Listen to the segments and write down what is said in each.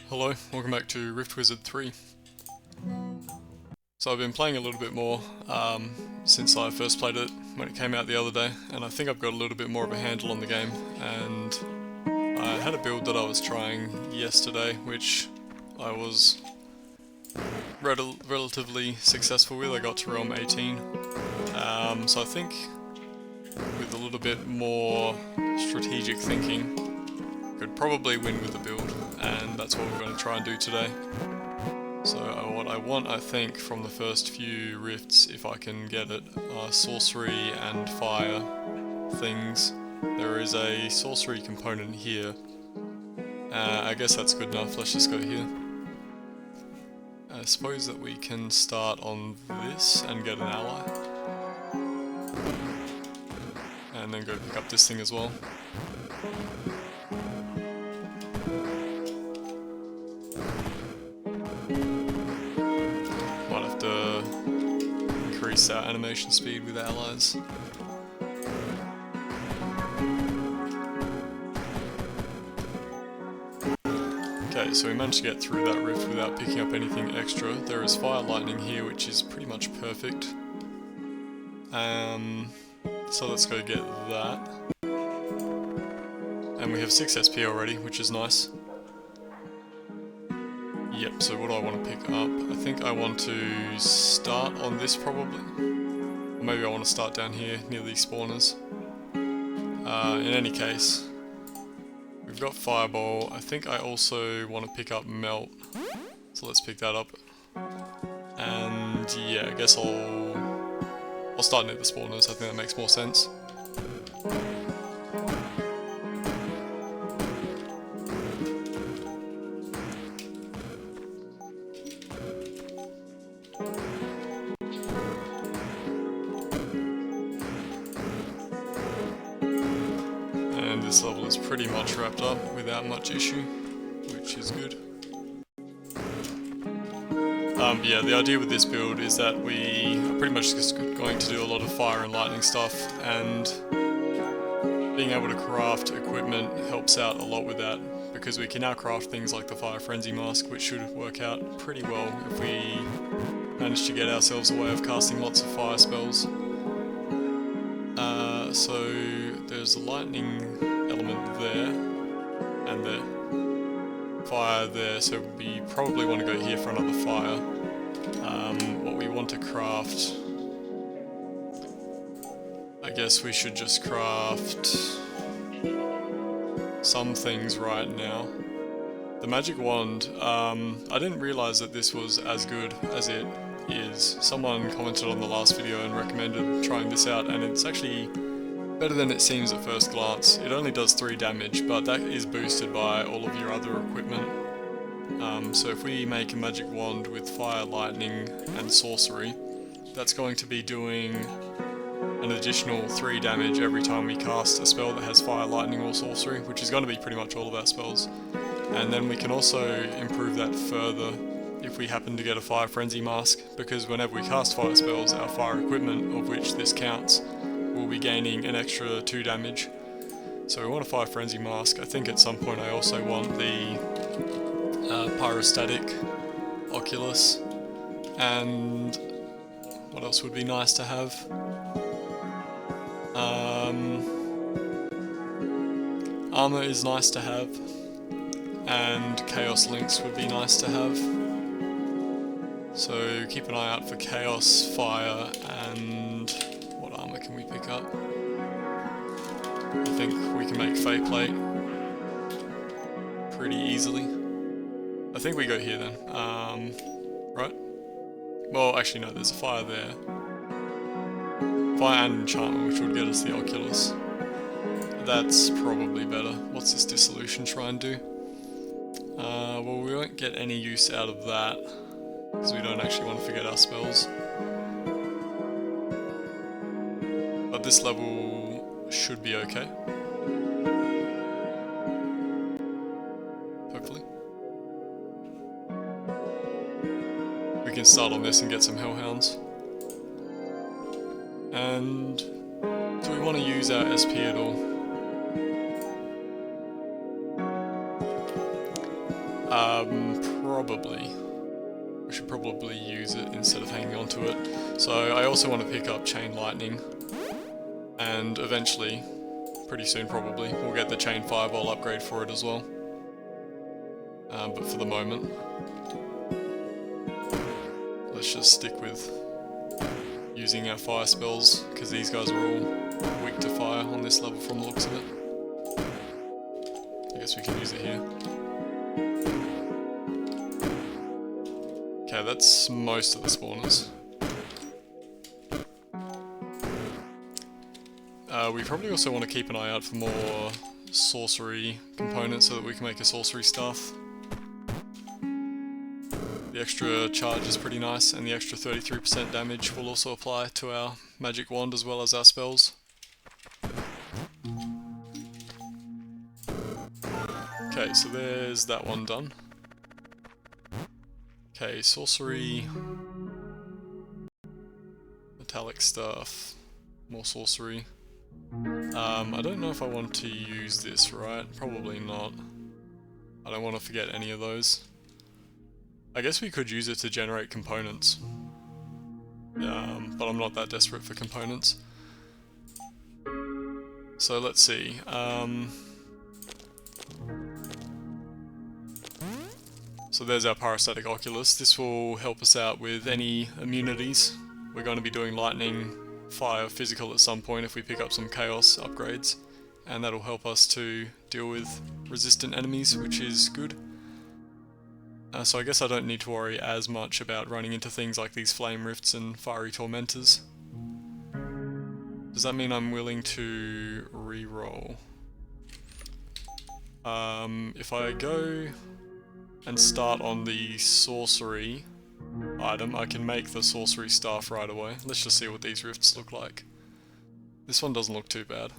Hello, welcome back to Rift Wizard 3. So I've been playing a little bit more since I first played it when it came out the other day, and I think I've got a little bit more of a handle on the game, and I had a build that I was trying yesterday, which I was relatively successful with. I got to realm 18, so I think with a little bit more strategic thinking, could probably win with the build, and that's what we're going to try and do today. So what I want, I think, from the first few rifts, if I can get it, are sorcery and fire things. There is a sorcery component here. I guess that's good enough, let's just go here. I suppose that we can start on this and get an ally. And then go pick up this thing as well. Might have to increase our animation speed with allies. Okay, so we managed to get through that rift without picking up anything extra. There is fire lightning here, which is pretty much perfect. So let's go get that. And we have 6 SP already, which is nice. Yep, so what do I want to pick up? I think I want to start on this probably. Or maybe I want to start down here near these spawners. In any case, we've got Fireball. I think I also want to pick up Melt. So let's pick that up. And yeah, I guess I'll start near the spawners. I think that makes more sense. And this level is pretty much wrapped up without much issue, which is good. Yeah, the idea with this build is that we are pretty much just going to do a lot of fire and lightning stuff, and being able to craft equipment helps out a lot with that, because we can now craft things like the Fire Frenzy Mask, which should work out pretty well if we manage to get ourselves a way of casting lots of fire spells. So there's a lightning element there, and there. Fire there, so we probably want to go here for another fire. What we want to craft, I guess we should just craft some things right now. The magic wand, I didn't realise that this was as good as it is. Someone commented on the last video and recommended trying this out, and it's actually better than it seems at first glance. It only does 3 damage, but that is boosted by all of your other equipment. So if we make a magic wand with fire, lightning, and sorcery, that's going to be doing an additional 3 damage every time we cast a spell that has fire, lightning, or sorcery, which is going to be pretty much all of our spells. And then we can also improve that further if we happen to get a Fire Frenzy Mask, because whenever we cast fire spells, our fire equipment, of which this counts, will be gaining an extra 2 damage. So we want a Fire Frenzy Mask. I think at some point I also want the Pyrostatic Oculus, and what else would be nice to have? Armor is nice to have, and Chaos Links would be nice to have. So keep an eye out for Chaos, Fire, and what armor can we pick up? I think we can make Fey Plate pretty easily. I think we go here then, right? Well, actually no, there's a fire there. Fire and enchantment, which would get us the Oculus. That's probably better. What's this Dissolution try and do? Well, we won't get any use out of that, because we don't actually want to forget our spells. But this level should be okay. Hopefully. We can start on this and get some Hellhounds. And do we want to use our SP at all? Probably. We should probably use it instead of hanging on to it. So I also want to pick up Chain Lightning. And eventually, pretty soon probably, we'll get the Chain Fireball upgrade for it as well. But for the moment, let's just stick with using our fire spells, because these guys are all weak to fire on this level from the looks of it. I guess we can use it here. Okay, that's most of the spawners. We probably also want to keep an eye out for more sorcery components so that we can make a sorcery staff. The extra charge is pretty nice, and the extra 33% damage will also apply to our magic wand as well as our spells. Okay, so there's that one done. Okay, sorcery, metallic stuff, more sorcery. I don't know if I want to use this, right? Probably not. I don't want to forget any of those. I guess we could use it to generate components. But I'm not that desperate for components. So let's see. So there's our Parasitic Oculus. This will help us out with any immunities. We're going to be doing lightning, fire, physical at some point if we pick up some chaos upgrades. And that'll help us to deal with resistant enemies, which is good. So I guess I don't need to worry as much about running into things like these flame rifts and fiery tormentors. Does that mean I'm willing to re-roll? If I go and start on the sorcery item, I can make the sorcery staff right away. Let's just see what these rifts look like. This one doesn't look too bad.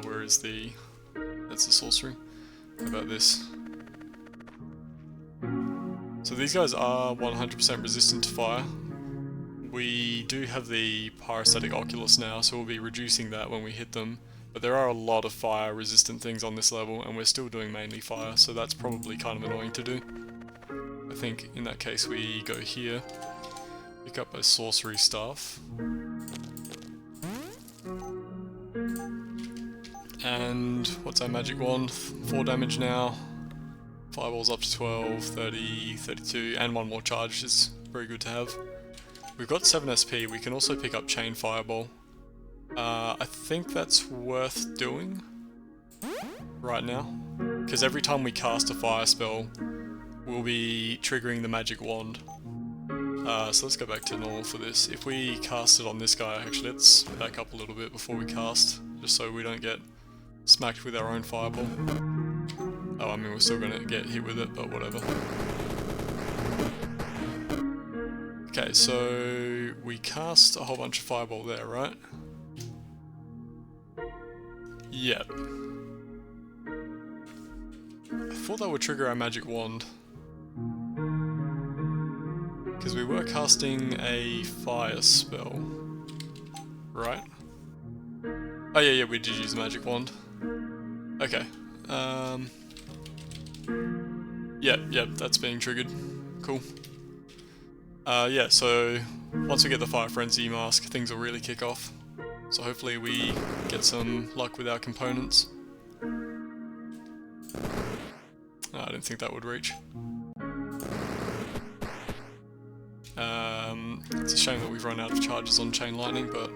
Where is the... that's the sorcery. How about this? So these guys are 100% resistant to fire. We do have the Parasitic Oculus now, so we'll be reducing that when we hit them. But there are a lot of fire resistant things on this level, and we're still doing mainly fire, so that's probably kind of annoying to do. I think in that case we go here, pick up a sorcery staff. And what's our magic wand? 4 damage now. Fireballs up to 12, 30, 32, and 1 more charge, which is very good to have. We've got 7 SP, we can also pick up Chain Fireball. I think that's worth doing right now, because every time we cast a fire spell, we'll be triggering the magic wand. So let's go back to normal for this. If we cast it on this guy, actually let's back up a little bit before we cast, just so we don't get smacked with our own fireball. Oh, I mean we're still gonna get hit with it, but whatever. Okay, so we cast a whole bunch of fireball there, right? Yep. I thought that would trigger our magic wand, because we were casting a fire spell, right? Oh yeah, we did use the magic wand. Okay. Yep, that's being triggered. Cool. Yeah, so once we get the Fire Frenzy mask, things will really kick off. So hopefully we get some luck with our components. I didn't think that would reach. It's a shame that we've run out of charges on Chain Lightning, but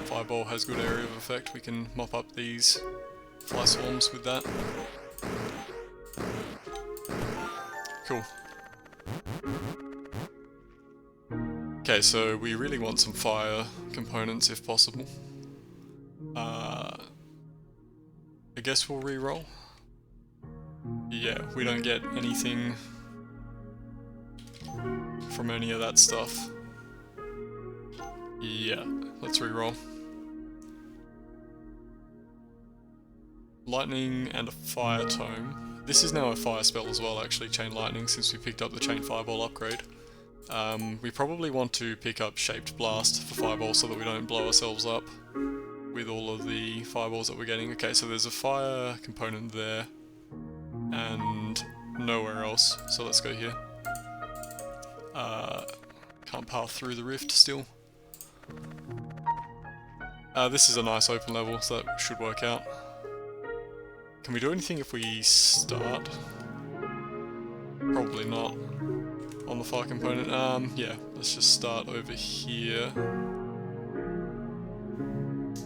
Fireball has good area of effect. We can mop up these fly swarms with that. Cool. Okay, so we really want some fire components if possible. I guess we'll re-roll. Yeah, we don't get anything from any of that stuff. Yeah, let's re-roll. Lightning and a Fire Tome. This is now a fire spell as well, actually, Chain Lightning, since we picked up the Chain Fireball upgrade. We probably want to pick up Shaped Blast for Fireball so that we don't blow ourselves up with all of the fireballs that we're getting. Okay, so there's a fire component there. and nowhere else. So let's go here. Can't path through the rift still. This is a nice open level, so that should work out. Can we do anything if we start? Probably not. On the fire component. Yeah, let's just start over here.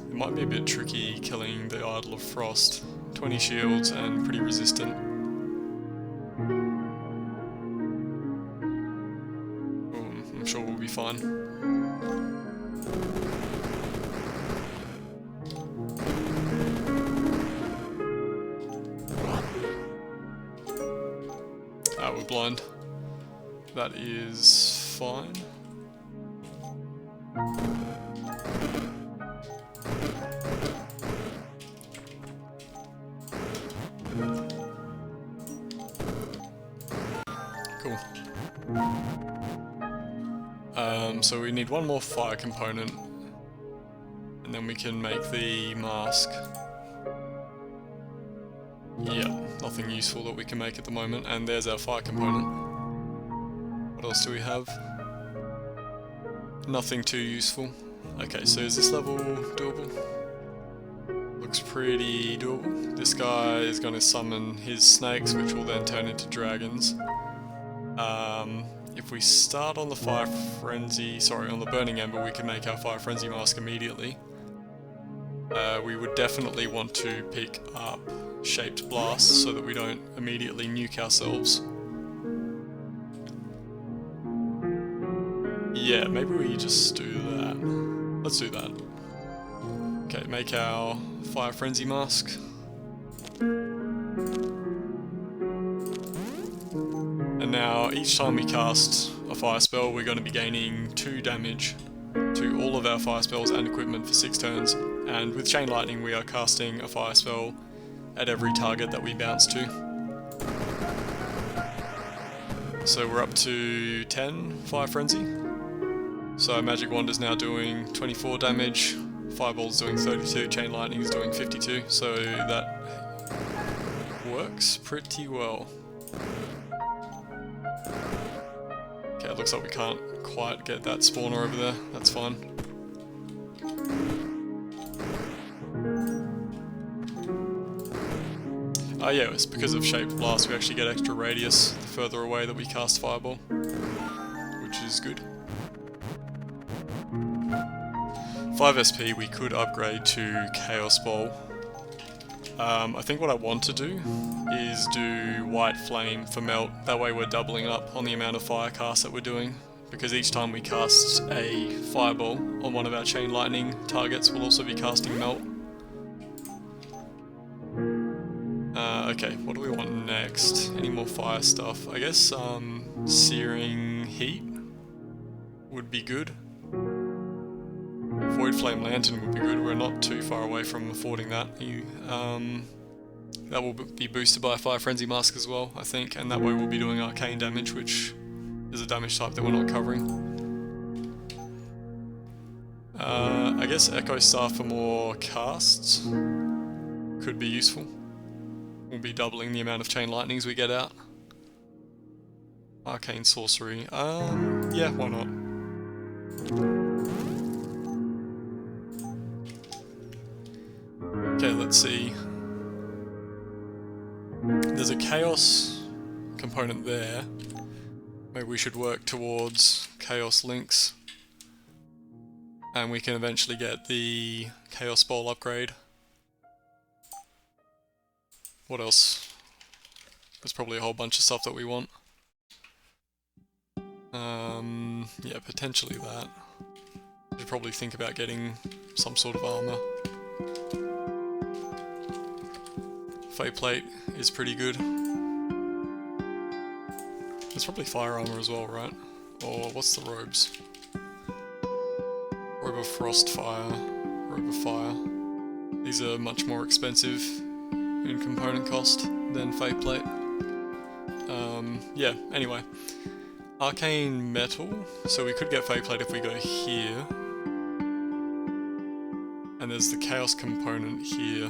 It might be a bit tricky killing the Idol of Frost. 20 shields and pretty resistant. I'm sure we'll be fine. We're blind. That is fine. Cool. So we need one more fire component, and then we can make the mask. Yeah, nothing useful that we can make at the moment, and there's our fire component. What else do we have? Nothing too useful. Okay, so is this level doable? Looks pretty doable. This guy is going to summon his snakes, which will then turn into dragons. If we start on the Fire Frenzy, sorry, on the Burning Ember, we can make our Fire Frenzy mask immediately. We would definitely want to pick up Shaped Blast so that we don't immediately nuke ourselves. Yeah, maybe we just do that. Let's do that. Okay, make our Fire Frenzy mask. And now, each time we cast a fire spell, we're going to be gaining 2 damage to all of our fire spells and equipment for 6 turns. And with Chain Lightning, we are casting a fire spell at every target that we bounce to. So we're up to 10 Fire Frenzy. So Magic Wand is now doing 24 damage, Fireball's doing 32, Chain Lightning is doing 52, so that works pretty well. Okay, it looks like we can't quite get that spawner over there, that's fine. Oh yeah, it's because of Shaped Blast we actually get extra radius the further away that we cast Fireball, which is good. 5 SP we could upgrade to Chaos Bowl. I think what I want to do is do White Flame for Melt, that way we're doubling up on the amount of fire casts that we're doing, because each time we cast a Fireball on one of our Chain Lightning targets we'll also be casting Melt. Okay, what do we want next? Any more fire stuff? I guess Searing Heat would be good. Void Flame Lantern would be good, we're not too far away from affording that. That will be boosted by a Fire Frenzy Mask as well, I think, and that way we'll be doing Arcane damage, which is a damage type that we're not covering. I guess Echo Staff for more casts could be useful. We'll be doubling the amount of Chain Lightnings we get out. Arcane Sorcery, yeah, why not? Okay, let's see. There's a Chaos component there. Maybe we should work towards Chaos Links. And we can eventually get the Chaos Bowl upgrade. What else? There's probably a whole bunch of stuff that we want. Yeah, potentially that. We should probably think about getting some sort of armor. Fate Plate is pretty good. There's probably fire armor as well, right? Or what's the robes? Robe of Frost Fire, Robe of Fire. These are much more expensive in component cost than Fate Plate. Yeah, anyway. Arcane Metal, so we could get Fate Plate if we go here. And there's the Chaos component here,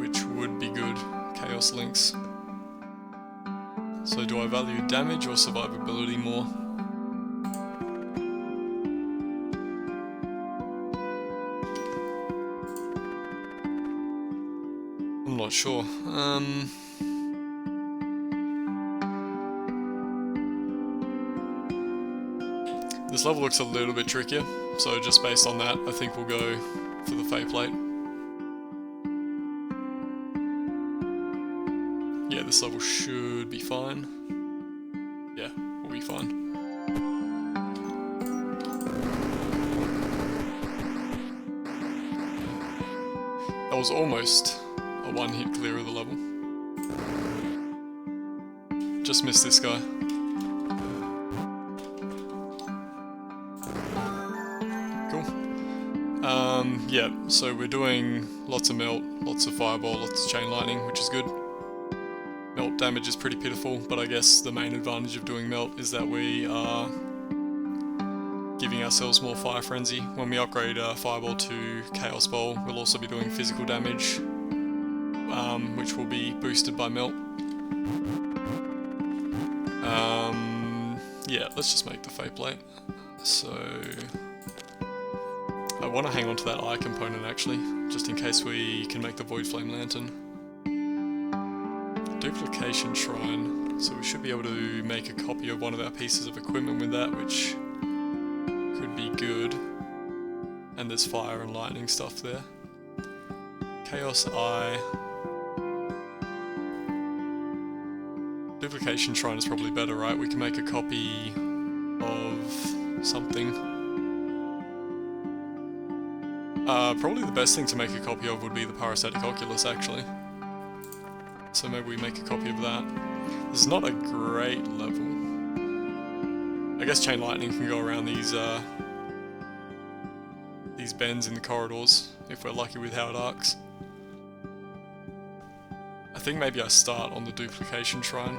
which would be good Chaos Links. So do I value damage or survivability more? I'm not sure. This level looks a little bit trickier, so just based on that, I think we'll go for the Fey Plate. Yeah, this level should be fine. Yeah, we'll be fine. That was almost a one-hit clear of the level. Just missed this guy. Yeah, so we're doing lots of melt, lots of fireball, lots of chain lightning, which is good. Melt damage is pretty pitiful, but I guess the main advantage of doing melt is that we are giving ourselves more fire frenzy. When we upgrade fireball to chaos bowl, we'll also be doing physical damage, which will be boosted by melt. Yeah, let's just make the Fey Plate. So I want to hang on to that eye component actually, just in case we can make the Void Flame Lantern. Duplication Shrine, so we should be able to make a copy of one of our pieces of equipment with that, which could be good. And there's fire and lightning stuff there. Chaos Eye. Duplication Shrine is probably better, right? We can make a copy of something. Probably the best thing to make a copy of would be the Parasitic Oculus, actually. So maybe we make a copy of that. This is not a great level. I guess Chain Lightning can go around these bends in the corridors, if we're lucky with how it arcs. I think maybe I start on the Duplication Shrine.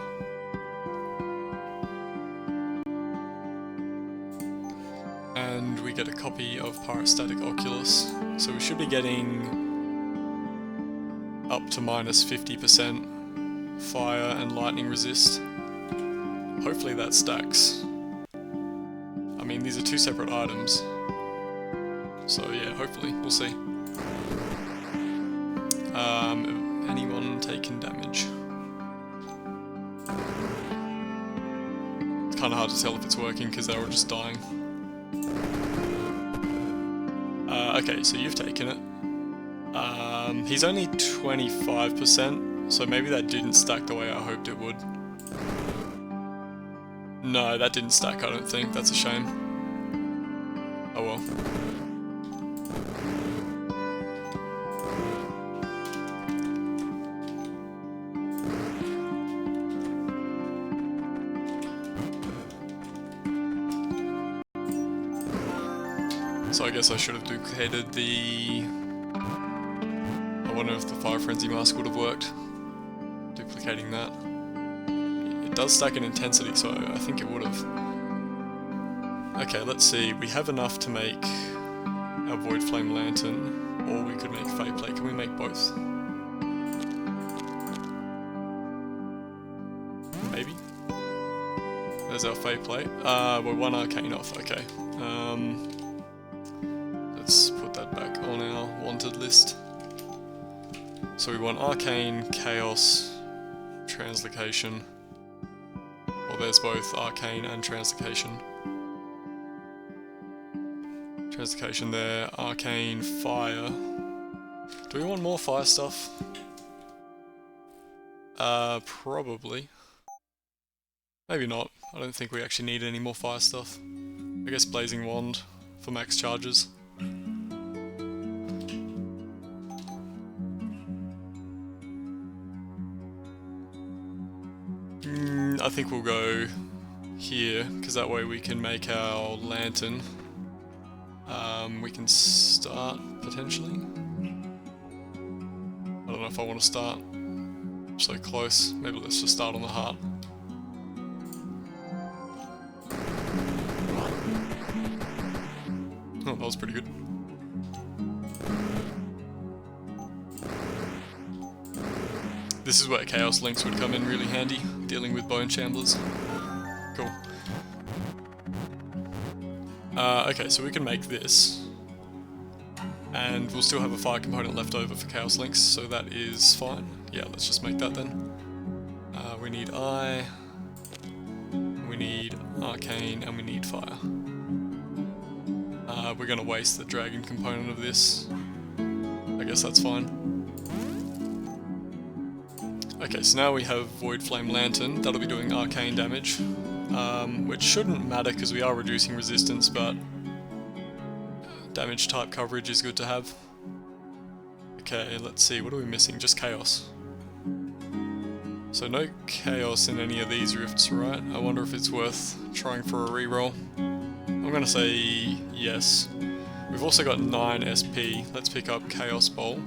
And we get a copy of Parastatic Oculus. So we should be getting up to minus 50% fire and lightning resist. Hopefully that stacks. I mean, these are two separate items. So yeah, hopefully, we'll see. Anyone taking damage? It's kind of hard to tell if it's working because they're all just dying. Okay, so you've taken it. He's only 25%, so maybe that didn't stack the way I hoped it would. No, that didn't stack, I don't think. That's a shame. Oh well. So I guess I should have duplicated the... I wonder if the Fire Frenzy Mask would have worked. Duplicating that. It does stack in intensity, so I think it would have. Okay, let's see. We have enough to make a Void Flame Lantern, or we could make Fey Plate. Can we make both? Maybe? There's our Fey Plate. We're one arcane off, okay. Let's put that back on our wanted list. So we want Arcane, Chaos, Translocation. Well, there's both Arcane and Translocation. Translocation there, Arcane, Fire. Do we want more fire stuff? Probably. Maybe not. I don't think we actually need any more fire stuff. I guess Blazing Wand for max charges. I think we'll go here, because that way we can make our lantern. We can start, potentially. I don't know if I want to start so close. Maybe let's just start on the heart. Oh, that was pretty good. This is where Chaos Links would come in really handy, dealing with Bone Chamblers. Cool. Okay, so we can make this. And we'll still have a fire component left over for Chaos Links, so that is fine. Yeah, let's just make that then. We need Eye, we need Arcane, and we need Fire. We're gonna waste the Dragon component of this. I guess that's fine. Okay, so now we have Void Flame Lantern. That'll be doing arcane damage, which shouldn't matter because we are reducing resistance, but damage type coverage is good to have. Okay, let's see, what are we missing? Just Chaos. So no Chaos in any of these rifts, right? I wonder if it's worth trying for a reroll. I'm gonna say yes. We've also got 9 SP. Let's pick up Chaos Bowl.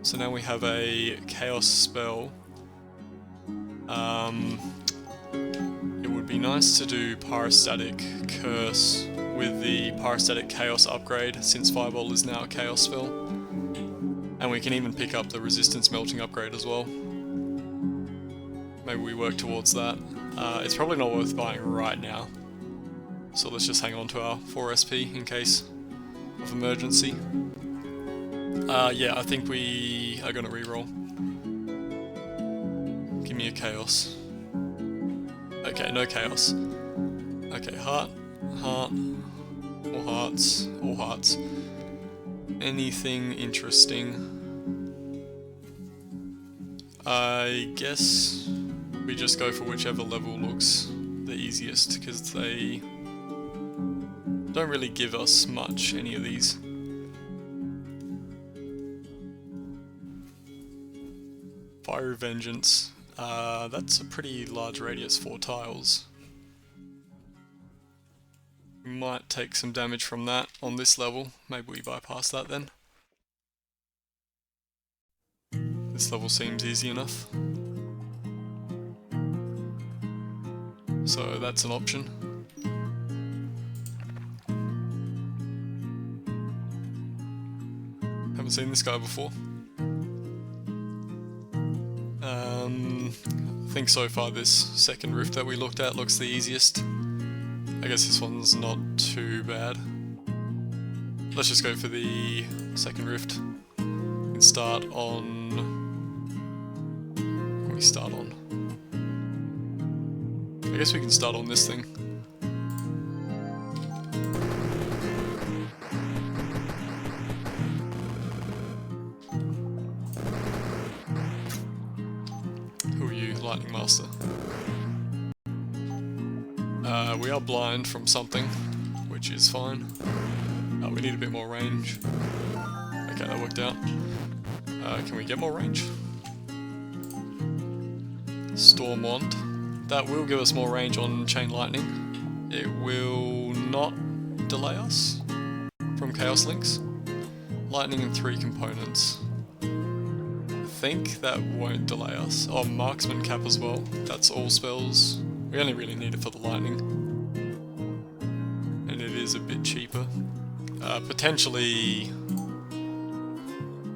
So now we have a Chaos spell. It would be nice to do Pyrostatic Curse with the Pyrostatic Chaos upgrade, since Fireball is now a Chaos spell. And we can even pick up the Resistance Melting upgrade as well. Maybe we work towards that. It's probably not worth buying right now. So let's just hang on to our 4 SP in case of emergency. Yeah, I think we are gonna reroll. Give me a Chaos. Okay, no Chaos. Okay, heart, heart, all hearts, all hearts. Anything interesting? I guess we just go for whichever level looks the easiest, because they don't really give us much, any of these. Fiery Vengeance. That's a pretty large radius, 4 tiles. We might take some damage from that on this level. Maybe we bypass that then. This level seems easy enough. So that's an option. Haven't seen this guy before. I think so far this second rift that we looked at looks the easiest. I guess this one's not too bad. Let's just go for the second rift. We can start on... What can we start on? I guess we can start on this thing. Lightning Master. We are blind from something, which is fine. We need a bit more range. Okay, that worked out. Can we get more range? Storm Wand. That will give us more range on Chain Lightning. It will not delay us from Chaos Links. Lightning in 3 components. I think that won't delay us. Oh, Marksman Cap as well. That's all spells. We only really need it for the lightning. And it is a bit cheaper. Potentially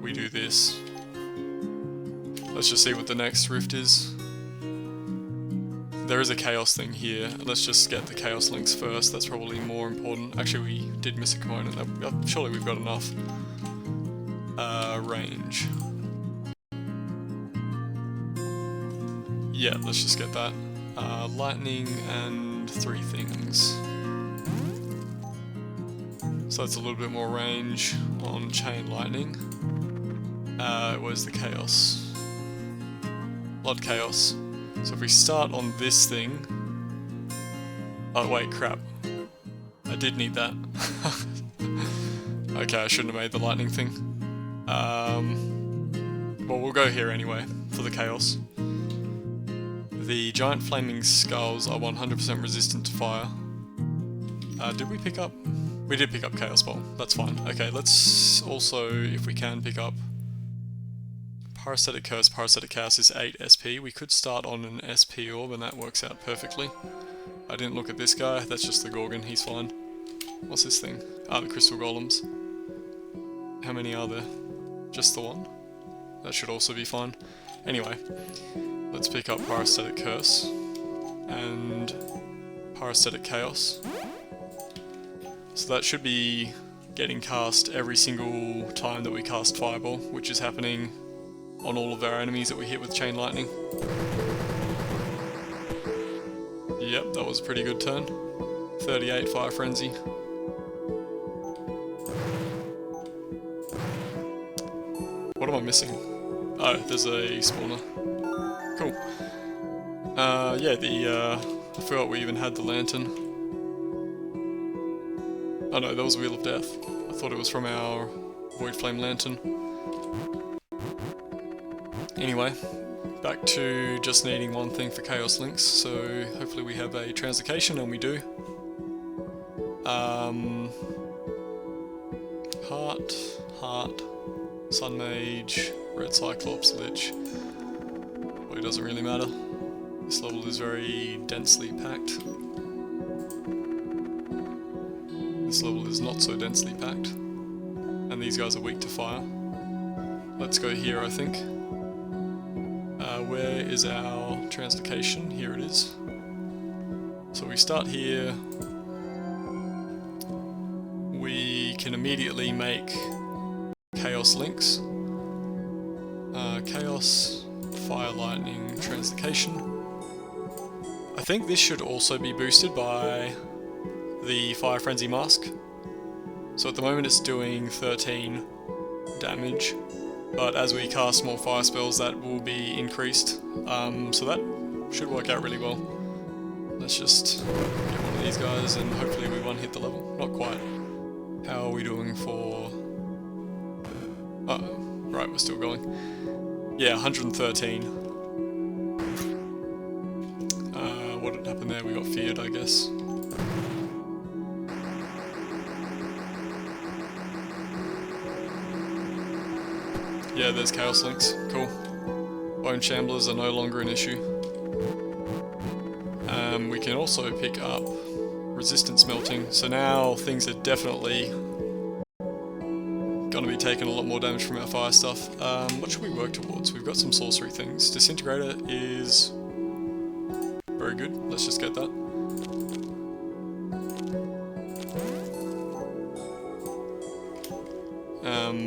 we do this. Let's just see what the next rift is. There is a Chaos thing here. Let's just get the Chaos Links first. That's probably more important. Actually, we did miss a component. Surely we've got enough. Range. Yeah, let's just get that. Lightning and 3 things. So that's a little bit more range on Chain Lightning. Where's the Chaos? Blood Chaos. So if we start on this thing... Oh wait, crap. I did need that. Okay, I shouldn't have made the lightning thing. Well, we'll go here anyway, for the Chaos. The Giant Flaming Skulls are 100% resistant to fire. Did we pick up? We did pick up Chaos Bowl, that's fine. Okay, let's also, if we can, pick up Pyrostatic Curse. Pyrostatic Chaos is 8 SP. We could start on an SP orb and that works out perfectly. I didn't look at this guy, that's just the Gorgon, he's fine. What's this thing? Ah, the Crystal Golems. How many are there? Just the one? That should also be fine. Anyway, let's pick up Parasthetic Curse and Parasthetic Chaos. So that should be getting cast every single time that we cast Fireball, which is happening on all of our enemies that we hit with Chain Lightning. Yep, that was a pretty good turn. 38 Fire Frenzy. What am I missing? Oh, there's a spawner. Cool. Yeah, I forgot we even had the lantern. Oh no, that was Wheel of Death. I thought it was from our Void Flame Lantern. Anyway, back to just needing one thing for Chaos Links, so hopefully we have a Translocation, and we do. Heart, Sun Mage, Red Cyclops, Lich. Well, it doesn't really matter. This level is very densely packed. This level is not so densely packed. And these guys are weak to fire. Let's go here, I think. Where is our Translocation? Here it is. So we start here. We can immediately make Chaos Links. Chaos, Fire, Lightning, Translocation. I think this should also be boosted by the Fire Frenzy Mask. So at the moment it's doing 13 damage, but as we cast more fire spells that will be increased. So that should work out really well. Let's just get one of these guys and hopefully we one hit the level. Not quite. How are we doing for... oh, right, we're still going. Yeah, 113. What had happened there? We got feared, I guess. Yeah, there's Chaos Links. Cool. Bone Shamblers are no longer an issue. We can also pick up Resistance Melting, so now things are definitely gonna be taking a lot more damage from our fire stuff. What should we work towards? We've got some sorcery things. Disintegrator is very good. Let's just get that.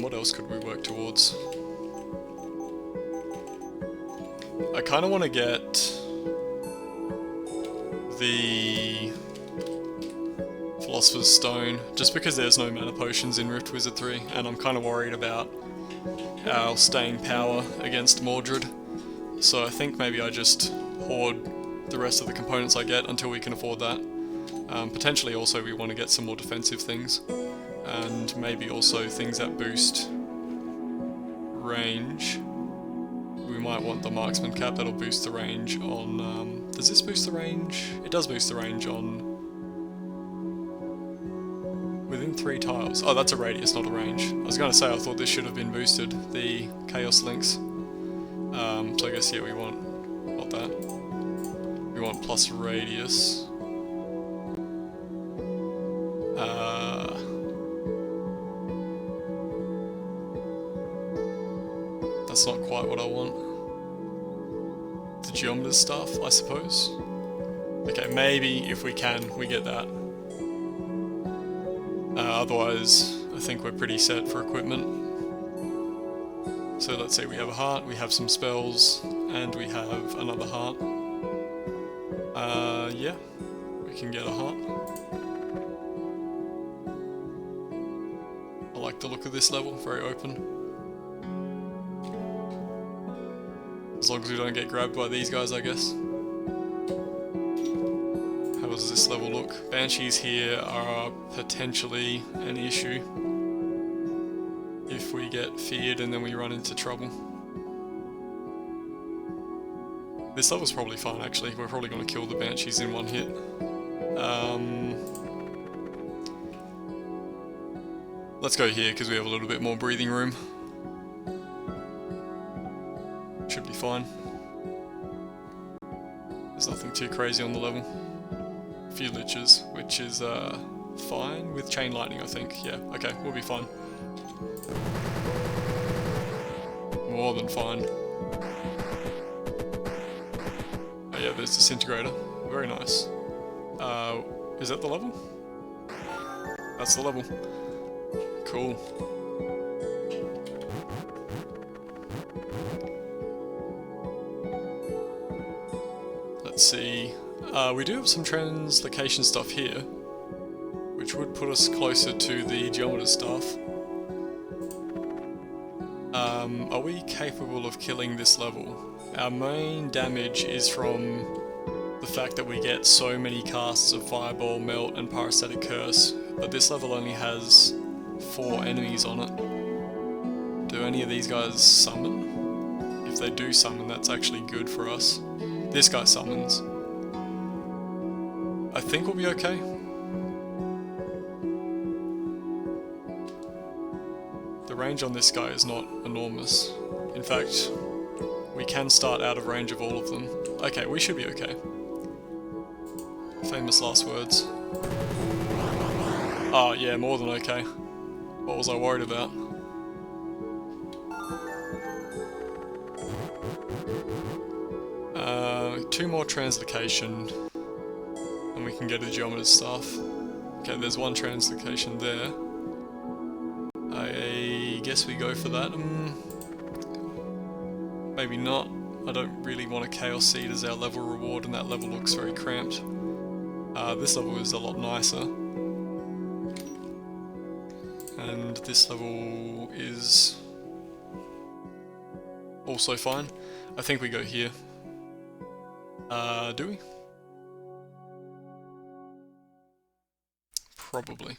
What else could we work towards? I kind of want to get the Philosopher's Stone, just because there's no mana potions in Rift Wizard 3, and I'm kind of worried about our staying power against Mordred. So I think maybe I just hoard the rest of the components I get until we can afford that. Potentially also we want to get some more defensive things, and maybe also things that boost range. We might want the Marksman Cap, that'll boost the range on... does this boost the range? It does boost the range on... within 3 tiles. Oh, that's a radius, not a range. I was going to say, I thought this should have been boosted, the Chaos Links. So I guess, yeah, we want... not that. We want plus radius. That's not quite what I want. The Geometer's Staff, I suppose. Okay, maybe if we can, we get that. Otherwise, I think we're pretty set for equipment. So let's say we have a heart, we have some spells, and we have another heart. Yeah, we can get a heart. I like the look of this level, very open. As long as we don't get grabbed by these guys, I guess. How does this level look? Banshees here are potentially an issue if we get feared and then we run into trouble. This level's probably fine, actually. We're probably going to kill the Banshees in one hit. Let's go here because we have a little bit more breathing room. Should be fine. There's nothing too crazy on the level. A few liches, which is fine with Chain Lightning, I think. Yeah, okay, we'll be fine. More than fine. Oh yeah, there's Disintegrator. Very nice. Is that the level? That's the level. Cool. Let's see. We do have some translocation stuff here, which would put us closer to the Geometer Staff. Are we capable of killing this level? Our main damage is from the fact that we get so many casts of Fireball, Melt, and Parasitic Curse, but this level only has 4 enemies on it. Do any of these guys summon? If they do summon, that's actually good for us. This guy summons. I think we'll be okay. The range on this guy is not enormous. In fact, we can start out of range of all of them. Okay, we should be okay. Famous last words. Oh yeah, more than okay. What was I worried about? Two more translocation, and we can get a Geometer's Staff. Okay, there's one translocation there. I guess we go for that. Maybe not. I don't really want a Chaos Seed as our level reward, and that level looks very cramped. This level is a lot nicer. And this level is also fine. I think we go here. Do we? Probably.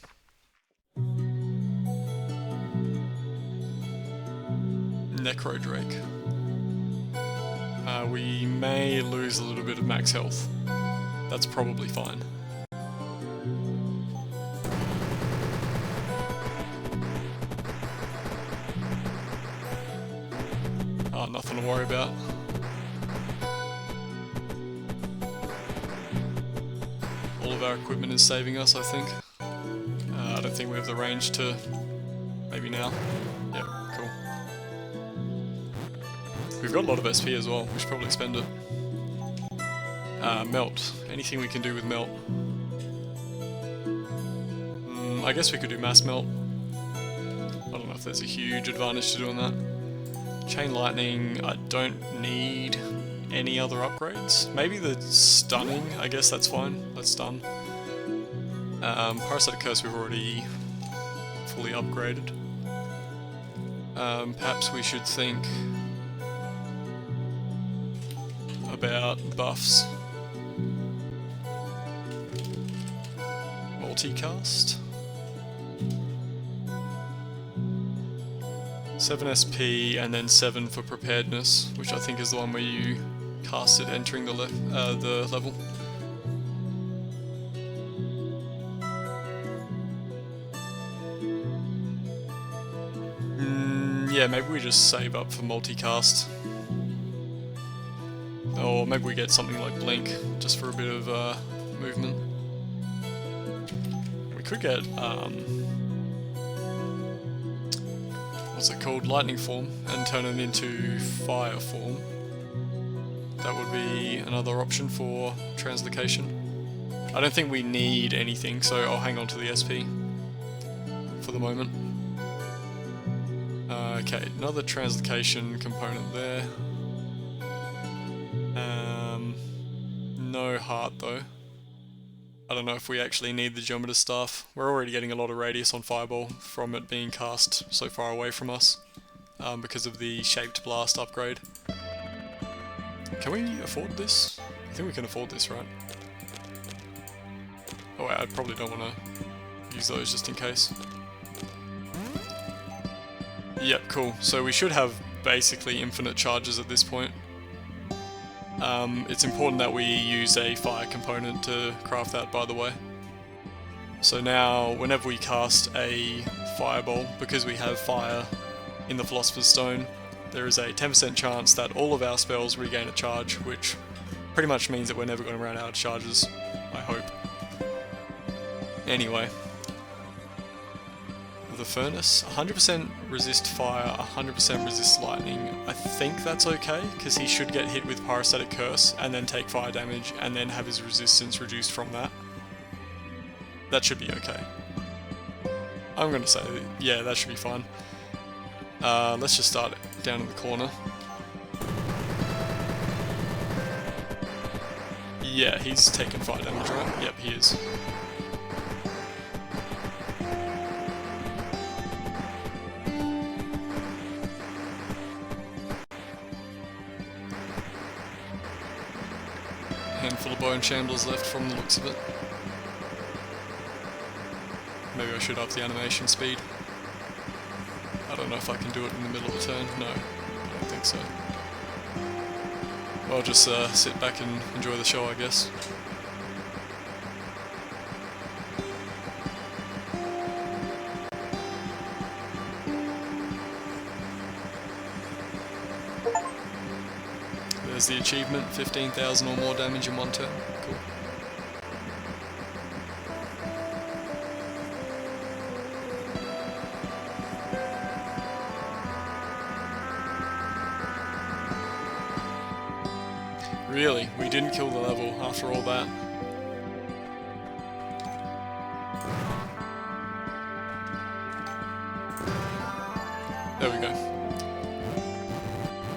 Necro Drake. We may lose a little bit of max health. That's probably fine. Oh, nothing to worry about. All of our equipment is saving us, I think. I don't think we have the range to... Maybe now. Yep, cool. We've got a lot of SP as well, we should probably spend it. Melt. Anything we can do with Melt. I guess we could do Mass Melt. I don't know if there's a huge advantage to doing that. Chain Lightning, I don't need any other upgrades. Maybe the Stunning, I guess that's fine. Let's stun. Parasitic Curse we've already fully upgraded. Perhaps we should think about buffs. Multicast. 7 SP and then 7 for Preparedness, which I think is the one where you cast it entering the level. Yeah, maybe we just save up for multicast. Or maybe we get something like Blink, just for a bit of movement. We could get, what's it called? Lightning form, and turn it into fire form. That would be another option for translocation. I don't think we need anything, so I'll hang on to the SP for the moment. Okay, another translocation component there. No heart though. I don't know if we actually need the Geometer Staff. We're already getting a lot of radius on Fireball from it being cast so far away from us because of the Shaped Blast upgrade. Can we afford this? I think we can afford this, right? Oh wait, I probably don't want to use those just in case. Yep, cool. So we should have basically infinite charges at this point. It's important that we use a fire component to craft that, by the way. So now, whenever we cast a fireball, because we have fire in the Philosopher's Stone, there is a 10% chance that all of our spells regain a charge, which pretty much means that we're never going to run out of charges, I hope. Anyway. of the furnace. 100% resist fire, 100% resist lightning. I think that's okay, because he should get hit with Pyrostatic Curse and then take fire damage and then have his resistance reduced from that. That should be okay. I'm going to say, yeah, that should be fine. Let's just start down in the corner. Yeah, he's taking fire damage, right? Yep, he is. Handful of Bone Chamblers left from the looks of it. Maybe I should up the animation speed. I don't know if I can do it in the middle of a turn. No, I don't think so. I'll just sit back and enjoy the show, I guess. There's the achievement, 15,000 or more damage in one turn. Cool. Really? We didn't kill the level after all that? There we go.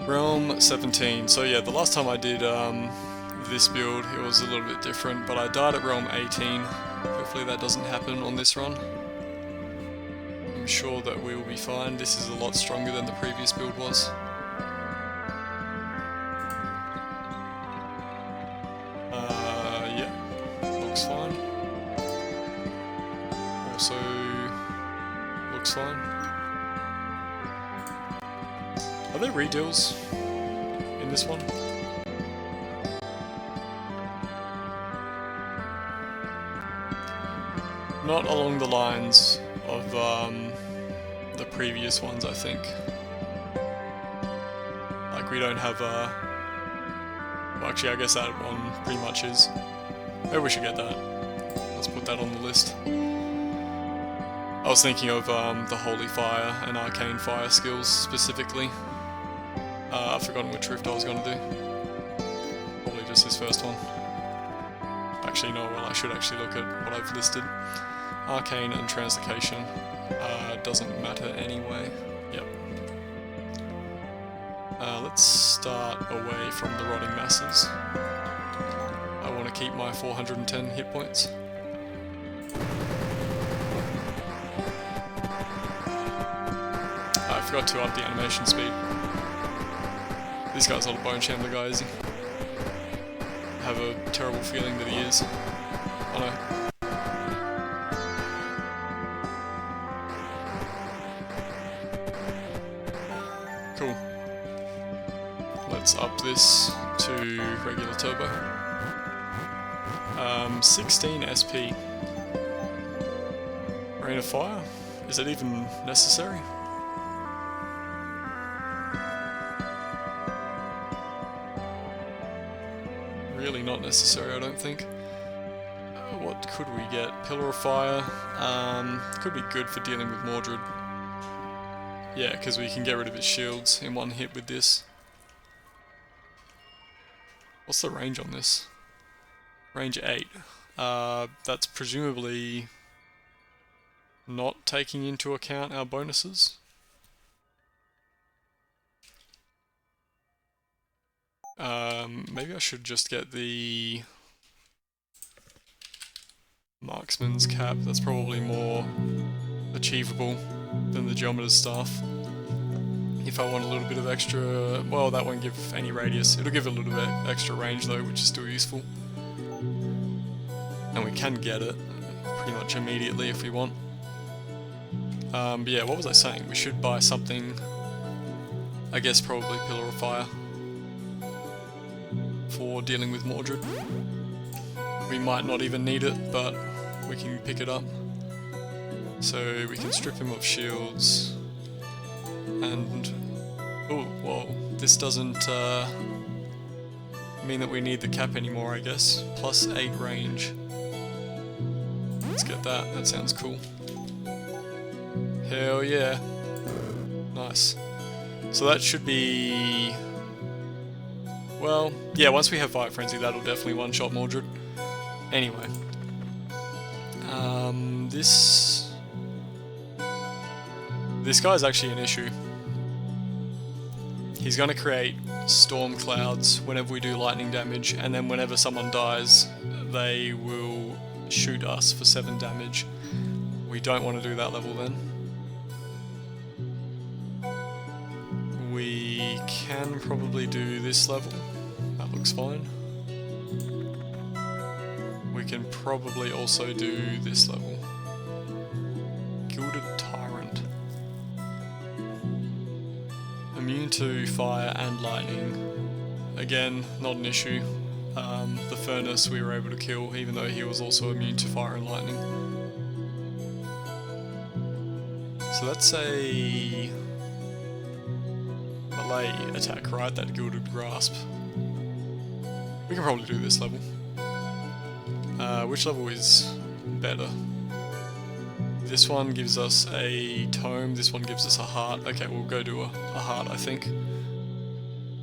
Realm 17. So yeah, the last time I did this build, it was a little bit different, but I died at Realm 18. Hopefully that doesn't happen on this run. I'm sure that we will be fine. This is a lot stronger than the previous build was. Looks fine. Also looks fine. Are there redeals in this one? Not along the lines of the previous ones, I think. Like, we don't have a... Well, actually, I guess that one pretty much is. Maybe we should get that. Let's put that on the list. I was thinking of the Holy Fire and Arcane Fire skills specifically. I've forgotten which rift I was going to do. Probably just this first one. Actually, no, well, I should actually look at what I've listed. Arcane and Translocation. Doesn't matter anyway. Yep. Let's start away from the Rotting Masses. I want to keep my 410 hit points. I forgot to up the animation speed. This guy's not a Bone Shambler guy, is he? I have a terrible feeling that he is. Oh no. Cool. Let's up this to regular turbo. 16 SP. Rain of Fire? Is it even necessary? Really not necessary, I don't think. What could we get? Pillar of Fire. Could be good for dealing with Mordred. Yeah, because we can get rid of his shields in one hit with this. What's the range on this? Range 8. That's presumably not taking into account our bonuses. Maybe I should just get the Marksman's Cap. That's probably more achievable than the Geometer's Staff. If I want a little bit of extra... Well, that won't give any radius. It'll give a little bit extra range though, which is still useful. And we can get it pretty much immediately if we want. But yeah, what was I saying? We should buy something... I guess probably Pillar of Fire. For dealing with Mordred. We might not even need it, but we can pick it up. So we can strip him of shields. And... oh, whoa. This doesn't mean that we need the cap anymore, I guess. Plus 8 range. Let's get that. That sounds cool. Hell yeah. Nice. So that should be... Well, yeah, once we have Fight Frenzy, that'll definitely one-shot Mordred. Anyway. This guy's actually an issue. He's going to create storm clouds whenever we do lightning damage, and then whenever someone dies, they will shoot us for 7 damage. We don't want to do that level then. We can probably do this level. That looks fine. We can probably also do this level. Gilded Tyrant. Immune to fire and lightning. Again, not an issue. The Furnace we were able to kill, even though he was also immune to fire and lightning. So that's a melee attack, right? That Gilded Grasp. We can probably do this level. Which level is better? This one gives us a tome, this one gives us a heart. Okay, we'll go do a heart, I think.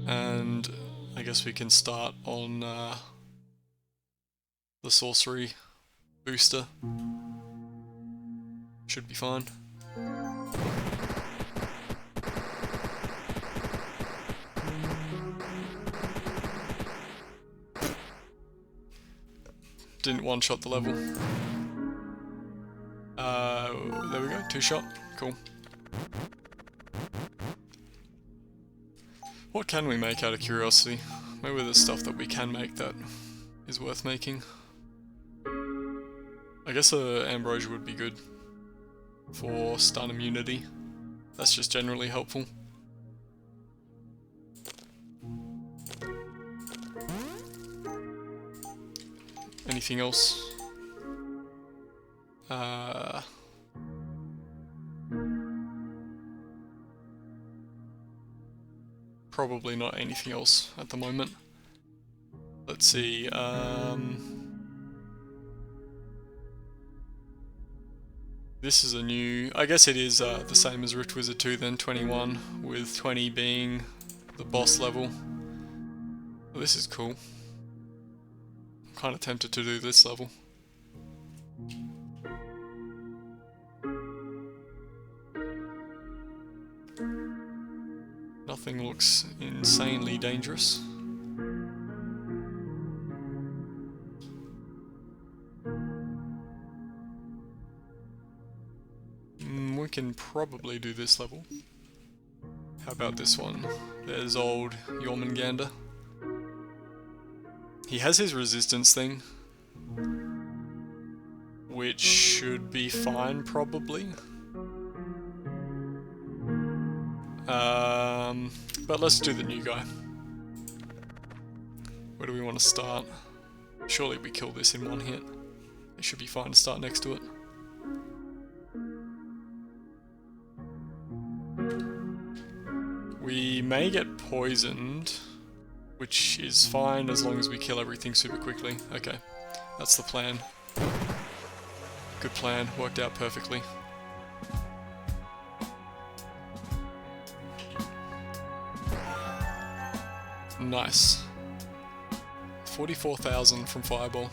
And I guess we can start on the sorcery booster. Should be fine. Didn't one-shot the level. There we go, 2-shot. Cool. What can we make out of curiosity? Maybe there's stuff that we can make that is worth making. I guess Ambrosia would be good for stun immunity. That's just generally helpful. Anything else? Probably not anything else at the moment. Let's see, this is a new... I guess it is the same as Rift Wizard 2 then, 21, with 20 being the boss level. Well, this is cool. I'm kind of tempted to do this level. Nothing looks insanely dangerous. We can probably do this level. How about this one? There's old Jormungandr. He has his resistance thing, which should be fine probably. But let's do the new guy. Where do we want to start? Surely we kill this in one hit. It should be fine to start next to it. We may get poisoned, which is fine as long as we kill everything super quickly. Okay, that's the plan. Good plan, worked out perfectly. Nice. 44,000 from Fireball.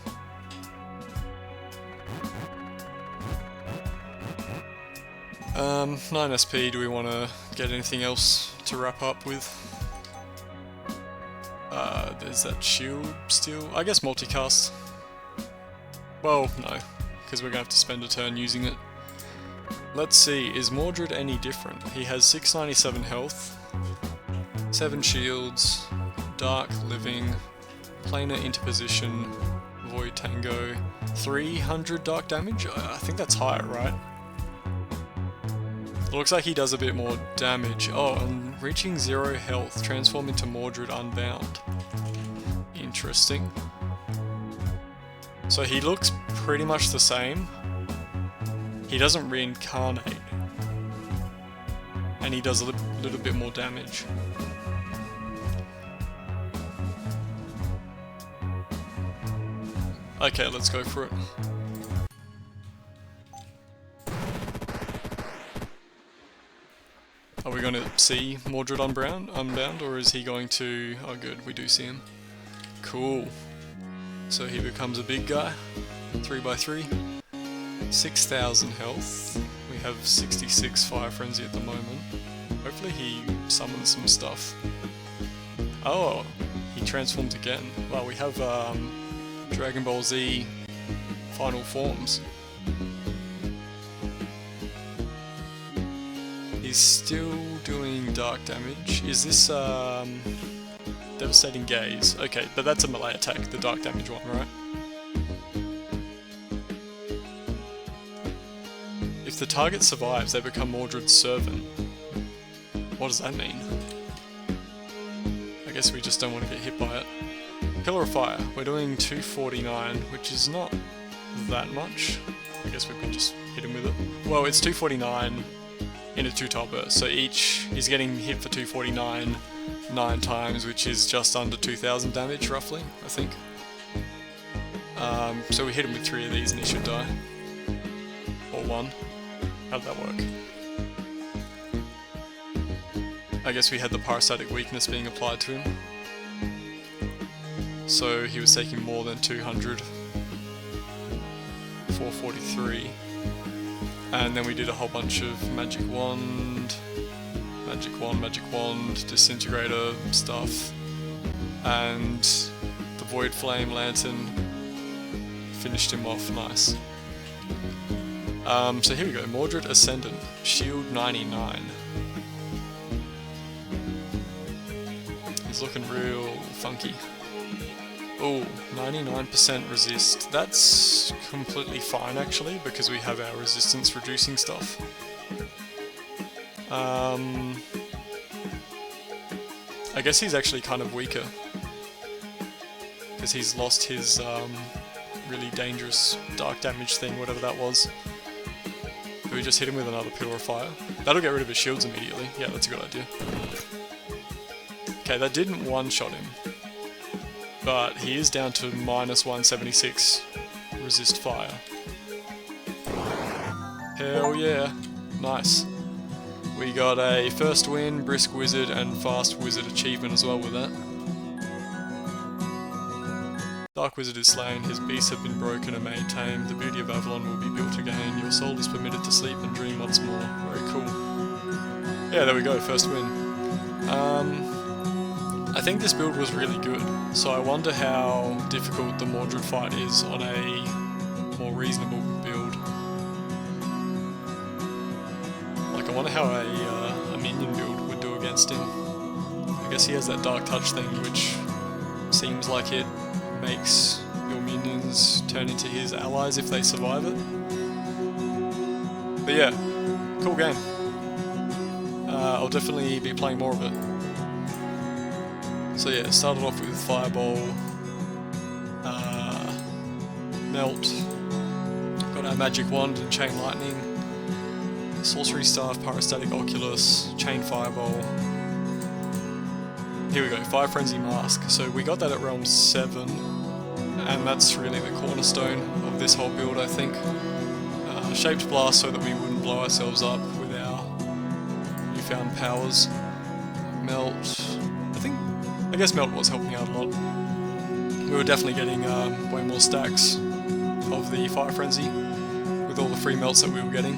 — 9 SP, do we want to get anything else to wrap up with? There's that shield still. I guess multicast. Well, no, because we're going to have to spend a turn using it. Let's see, is Mordred any different? He has 697 health, 7 shields, Dark Living, Planar Interposition, Void Tango, 300 dark damage? I think that's higher, right? It looks like he does a bit more damage. Oh, and reaching 0 health, transform into Mordred Unbound. Interesting. So he looks pretty much the same. He doesn't reincarnate. And he does a little bit more damage. Okay, let's go for it. going to see Mordred Unbound, or is he going to... Oh good, we do see him. Cool. So he becomes a big guy. 3x3. 6,000 health. We have 66 Fire Frenzy at the moment. Hopefully he summons some stuff. Oh, he transforms again. Well, we have Dragon Ball Z final forms. He's still doing dark damage. Is this Devastating Gaze? Okay, but that's a melee attack, the dark damage one, right? If the target survives, they become Mordred's servant. What does that mean? I guess we just don't want to get hit by it. Pillar of Fire. We're doing 249, which is not that much. I guess we can just hit him with it. Well, it's 249 in a 2-tile burst, so he's getting hit for 249 9 times, which is just under 2,000 damage, roughly, I think. So we hit him with 3 of these and he should die. Or 1. How'd that work? I guess we had the parasitic weakness being applied to him. So he was taking more than 200. 443. And then we did a whole bunch of Magic Wand, Disintegrator stuff, and the Void Flame Lantern finished him off nice. So here we go, Mordred Ascendant, Shield 99. He's looking real funky. Oh, 99% resist. That's completely fine actually, because we have our resistance reducing stuff. I guess he's actually kind of weaker, because he's lost his really dangerous dark damage thing, whatever that was. Do we just hit him with another Pillar of Fire? That'll get rid of his shields immediately. Yeah, that's a good idea. Okay, that didn't one-shot him, but he is down to minus 176 resist fire. Hell yeah, nice. We got a first win, Brisk Wizard, and Fast Wizard achievement as well with that. Dark Wizard is slain, his beasts have been broken and made tame, the beauty of Avalon will be built again, your soul is permitted to sleep and dream once more. Very cool. Yeah, there we go, first win. I think this build was really good, so I wonder how difficult the Mordred fight is on a more reasonable build. Like, I wonder how a minion build would do against him. I guess he has that Dark Touch thing, which seems like it makes your minions turn into his allies if they survive it. But yeah, cool game. I'll definitely be playing more of it. So yeah, started off with Fireball, Melt, got our Magic Wand and Chain Lightning, Sorcery Staff, Parastatic Oculus, Chain Fireball. Here we go, Fire Frenzy Mask. So we got that at Realm 7, and that's really the cornerstone of this whole build, I think. Shaped Blast so that we wouldn't blow ourselves up with our newfound powers. Melt. I guess Melt was helping out a lot. We were definitely getting way more stacks of the Fire Frenzy with all the free melts that we were getting.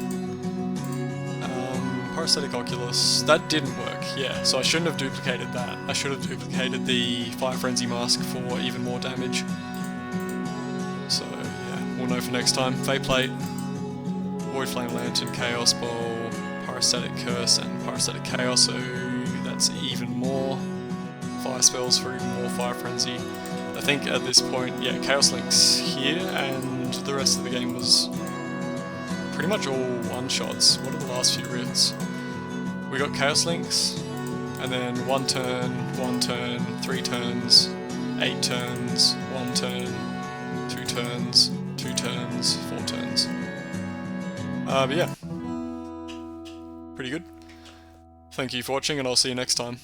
Parasitic Oculus, that didn't work, yeah, so I shouldn't have duplicated that. I should have duplicated the Fire Frenzy Mask for even more damage. So yeah, we'll know for next time. Fate Plate, Void Flame Lantern, Chaos Ball, Parasitic Curse and Parasitic Chaos, so that's even more fire spells for even more Fire Frenzy. I think at this point, yeah, Chaos Link's here, and the rest of the game was pretty much all one-shots. What are the last few rifts? We got Chaos Links, and then 1 turn, 3 turns, 8 turns, 1 turn, 2 turns, 2 turns, 4 turns. But yeah, pretty good. Thank you for watching, and I'll see you next time.